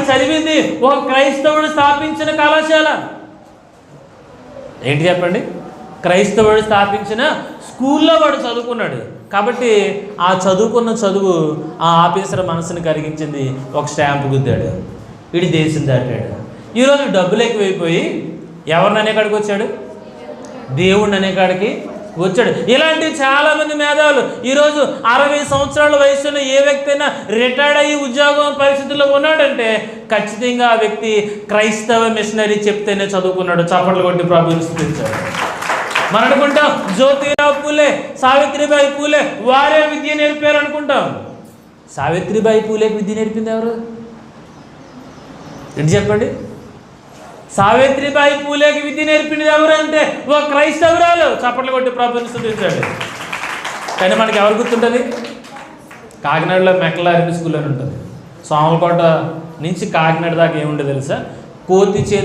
చదివింది ఒక క్రైస్తవుడు స్థాపించిన కళాశాల. ఏంటి చెప్పండి? క్రైస్తవుడు స్థాపించిన స్కూల్లో వాడు చదువుకున్నాడు. కాబట్టి ఆ చదువుకున్న చదువు ఆ ఆఫీసర్ మనసుని కరిగించింది. ఒక స్టాంపు గుద్దాడు, వీడి దేశం దాటాడు. ఈరోజు డబ్బులు ఎక్కువైపోయి ఎవరిని అనేకాడికి వచ్చాడు? దేవుడిని అనేకాడికి వచ్చాడు. ఇలాంటి చాలామంది మేధావులు ఈరోజు 60 సంవత్సరాల వయసులో ఏ వ్యక్తి అయినా రిటైర్డ్ అయ్యి ఉద్యోగం పరిస్థితుల్లో ఉన్నాడంటే ఖచ్చితంగా ఆ వ్యక్తి క్రైస్తవ మిషనరీ చెప్తేనే చదువుకున్నాడు. చప్పట్లు కొట్టి ప్రభువుని స్తుతించాడు. మనం అనుకుంటాం జ్యోతిరావు పూలే, సావిత్రిబాయి పూలే వారే విద్య నేర్పారు అనుకుంటాం. సావిత్రిబాయి పూలేకి విద్య నేర్పింది ఎవరు? ఏంటి చెప్పండి? సావిత్రిబాయి పూలేకి విద్య నేర్పింది ఎవరంటే ఒక క్రైస్తవురాలు. చప్పట్లు కొట్టి ప్రభువుని స్తుతించాడు. కానీ మనకి ఎవరు గుర్తుంటుంది? కాకినాడలో మెక్కలారెడ్డి స్కూల్ అని ఉంటుంది. సోమలకోట నుంచి కాకినాడ దాకా ఏముంటుంది తెలుసా? కోతి చేతి